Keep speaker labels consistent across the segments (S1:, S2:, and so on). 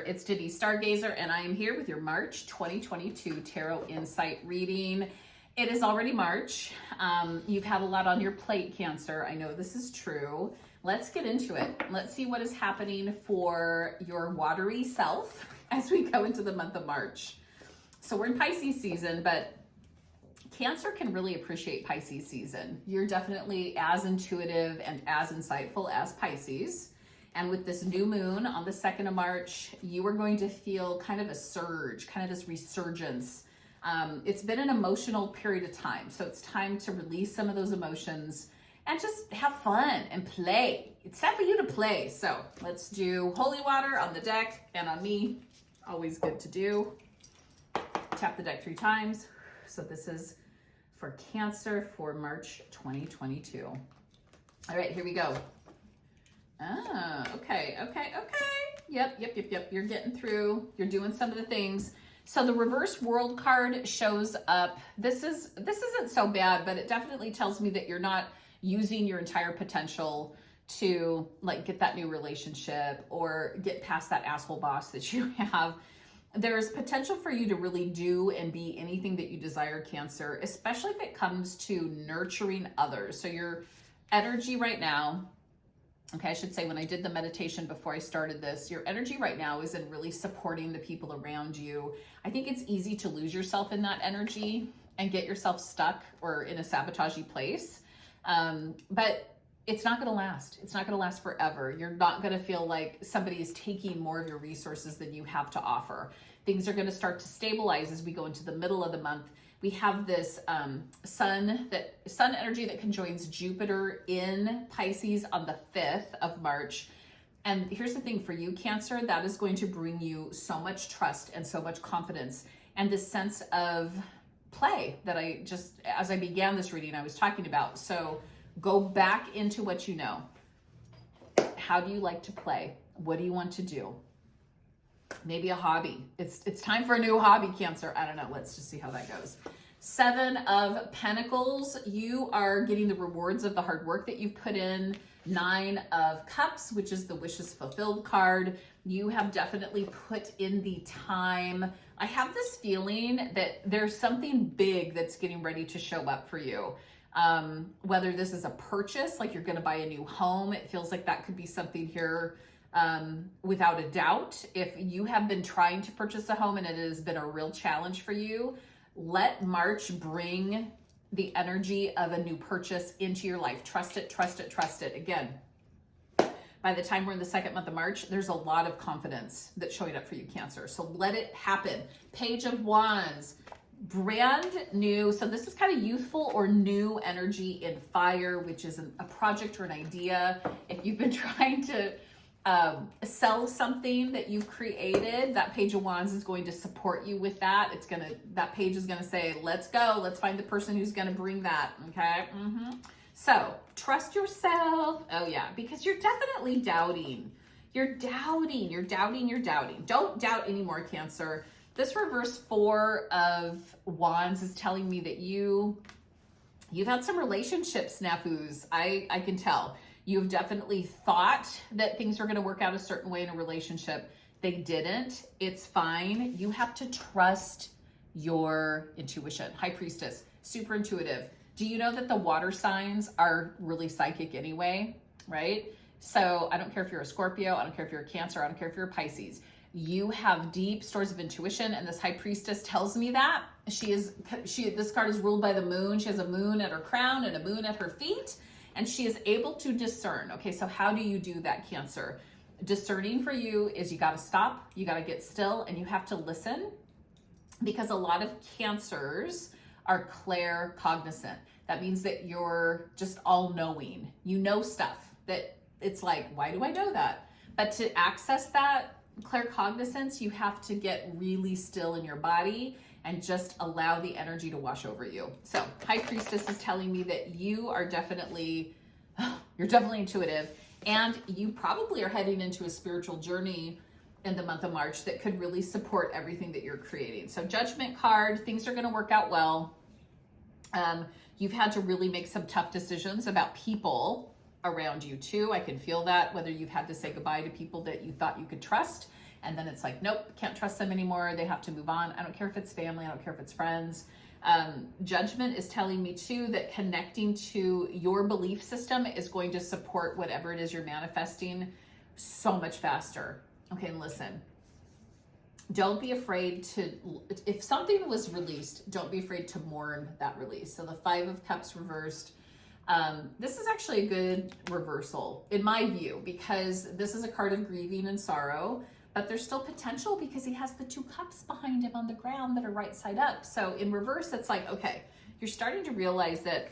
S1: It's Denise Stargazer, and I am here with your March 2022 Tarot Insight reading. It is already March. You've had a lot on your plate, Cancer. I know this is true. Let's get into it. Let's see what is happening for your watery self as we go into the month of March. So we're in Pisces season, but Cancer can really appreciate Pisces season. You're definitely as intuitive and as insightful as Pisces. And with this new moon on the 2nd of March, you are going to feel kind of a surge, kind of this resurgence. It's been an emotional period of time. So it's time to release some of those emotions and just have fun and play. It's time for you to play. So let's do holy water on the deck and on me. Always good to do. Tap the deck 3 times. So this is for Cancer for March 2022. All right, here we go. Okay. Yep. You're getting through. You're doing some of the things. So the reverse world card shows up. This isn't so bad, but it definitely tells me that you're not using your entire potential to like get that new relationship or get past that asshole boss that you have. There's potential for you to really do and be anything that you desire, Cancer, especially if it comes to nurturing others. So your energy right now, okay, I should say when I did the meditation before I started this, your energy right now is in really supporting the people around you. I think it's easy to lose yourself in that energy and get yourself stuck or in a sabotagey place. But it's not going to last. It's not going to last forever. You're not going to feel like somebody is taking more of your resources than you have to offer. Things are going to start to stabilize as we go into the middle of the month. We have this sun energy that conjoins Jupiter in Pisces on the 5th of March. And here's the thing for you, Cancer, that is going to bring you so much trust and so much confidence and this sense of play that I just, as I began this reading, I was talking about. So go back into what you know. How do you like to play? What do you want to do? Maybe a hobby. It's time for a new hobby, Cancer. I don't know. Let's just see how that goes. 7 of Pentacles. You are getting the rewards of the hard work that you've put in. 9 of Cups, which is the wishes fulfilled card. You have definitely put in the time. I have this feeling that there's something big that's getting ready to show up for you. Whether this is a purchase, like you're going to buy a new home, it feels like that could be something here. Without a doubt, if you have been trying to purchase a home and it has been a real challenge for you, let March bring the energy of a new purchase into your life. Trust it, trust it, trust it. Again, by the time we're in the 2nd month of March, there's a lot of confidence that's showing up for you, Cancer. So let it happen. Page of Wands, brand new. So this is kind of youthful or new energy in fire, which is a project or an idea. If you've been trying to sell something that you've created, that Page of Wands is going to support you with that. That page is gonna say, let's go, let's find the person who's gonna bring that, okay? So trust yourself. Oh yeah, because you're definitely doubting. You're doubting. Don't doubt anymore, Cancer. This reverse 4 of Wands is telling me that you've had some relationship snafus. I can tell. You've definitely thought that things were going to work out a certain way in a relationship. They didn't. It's fine. You have to trust your intuition. High Priestess, super intuitive. Do you know that the water signs are really psychic anyway, right? So I don't care if you're a Scorpio, I don't care if you're a Cancer, I don't care if you're a Pisces. You have deep stores of intuition, and this High Priestess tells me that. This card is ruled by the moon. She has a moon at her crown and a moon at her feet. And she is able to discern. Okay, so how do you do that, Cancer? Discerning for you is you got to stop, you got to get still, and you have to listen, because a lot of Cancers are claircognizant. That means that you're just all-knowing. You know stuff that it's like, why do I know that? But to access that claircognizance, you have to get really still in your body and just allow the energy to wash over you. So High Priestess is telling me that you're definitely intuitive, and you probably are heading into a spiritual journey in the month of March that could really support everything that you're creating. So Judgment card, things are gonna work out well. You've had to really make some tough decisions about people around you too. I can feel that, whether you've had to say goodbye to people that you thought you could trust And then it's like, nope, can't trust them anymore. They have to move on. I don't care if it's family. I don't care if it's friends. Judgment is telling me too that connecting to your belief system is going to support whatever it is you're manifesting so much faster. Okay, and listen, don't be afraid to, if something was released, don't be afraid to mourn that release. So the 5 of Cups reversed. This is actually a good reversal in my view, because this is a card of grieving and sorrow, but there's still potential because he has the 2 cups behind him on the ground that are right side up. So in reverse, it's like, okay, you're starting to realize that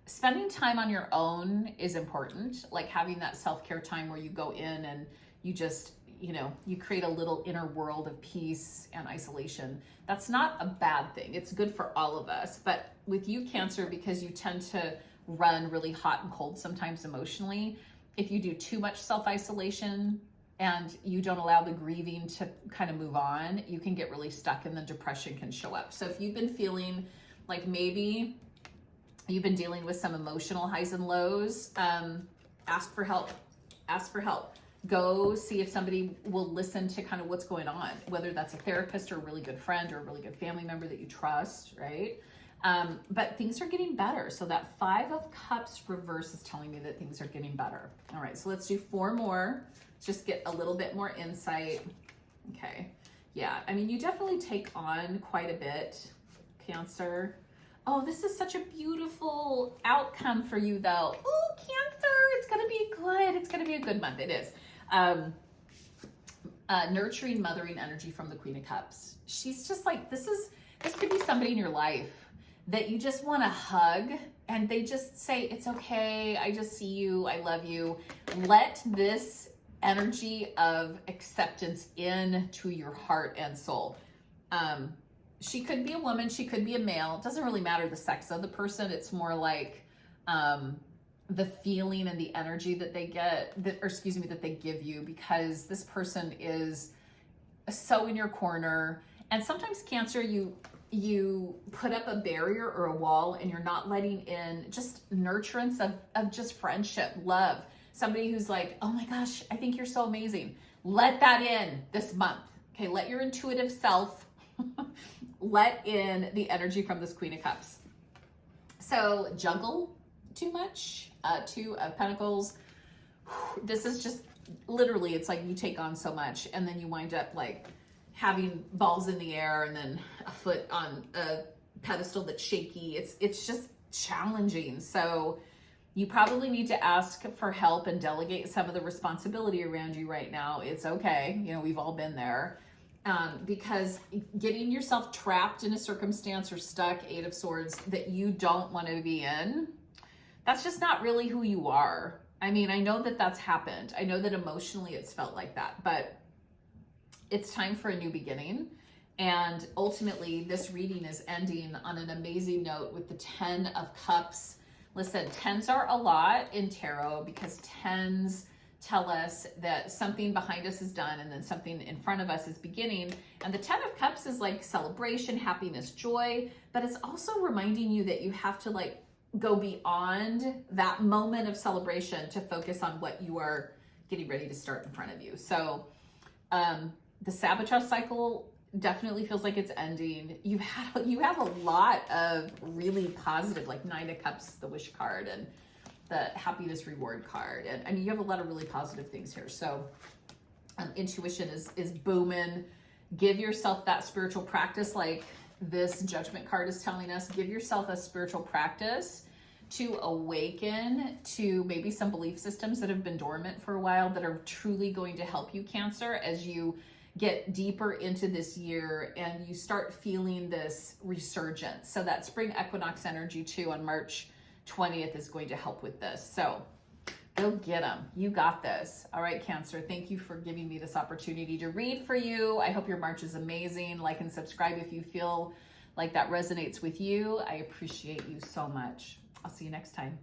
S1: spending time on your own is important, like having that self-care time where you go in and you just, you know, you create a little inner world of peace and isolation. That's not a bad thing. It's good for all of us. But with you, Cancer, because you tend to run really hot and cold sometimes emotionally, if you do too much self-isolation and you don't allow the grieving to kind of move on, you can get really stuck and the depression can show up. So if you've been feeling like maybe you've been dealing with some emotional highs and lows, ask for help. Ask for help. Go see if somebody will listen to kind of what's going on, whether that's a therapist or a really good friend or a really good family member that you trust, right? But things are getting better. So that 5 of Cups reverse is telling me that things are getting better. All right, so let's do 4 more. Just get a little bit more insight. Okay, yeah, I mean, you definitely take on quite a bit, Cancer. Oh, this is such a beautiful outcome for you though. Oh, Cancer, it's gonna be good. It's gonna be a good month. It is. Nurturing, mothering energy from the Queen of Cups. She's just like, this could be somebody in your life that you just want to hug and they just say, it's okay. I just see you. I love you. Let this energy of acceptance into your heart and soul. She could be a woman. She could be a male. It doesn't really matter the sex of the person. It's more like, the feeling and the energy that they get, that they give you, because this person is so in your corner. And sometimes, Cancer, you put up a barrier or a wall and you're not letting in just nurturance of just friendship, love. Somebody who's like, oh my gosh, I think you're so amazing. Let that in this month. Okay, let your intuitive self let in the energy from this Queen of Cups. So juggle too much, 2 of Pentacles. This is just literally, it's like you take on so much and then you wind up like having balls in the air and then a foot on a pedestal that's shaky. It's just challenging. So you probably need to ask for help and delegate some of the responsibility around you right now. It's okay. You know, we've all been there. Because getting yourself trapped in a circumstance or stuck, 8 of Swords, that you don't want to be in, that's just not really who you are. I mean, I know that that's happened. I know that emotionally it's felt like that, but it's time for a new beginning. And ultimately, this reading is ending on an amazing note with the 10 of Cups. Listen, 10s are a lot in tarot because 10s tell us that something behind us is done and then something in front of us is beginning. And the 10 of Cups is like celebration, happiness, joy, but it's also reminding you that you have to like go beyond that moment of celebration to focus on what you are getting ready to start in front of you. So the sabotage cycle definitely feels like it's ending. You have a lot of really positive, like 9 of Cups, the wish card, and the happiness reward card. And I mean, you have a lot of really positive things here. So intuition is booming. Give yourself that spiritual practice, like this judgment card is telling us. Give yourself a spiritual practice to awaken to maybe some belief systems that have been dormant for a while that are truly going to help you, Cancer, as you get deeper into this year and you start feeling this resurgence. So that spring equinox energy too on March 20th is going to help with this. So go get them. You got this. All right, Cancer, thank you for giving me this opportunity to read for you. I hope your March is amazing. Like and subscribe if you feel like that resonates with you. I appreciate you so much. I'll see you next time.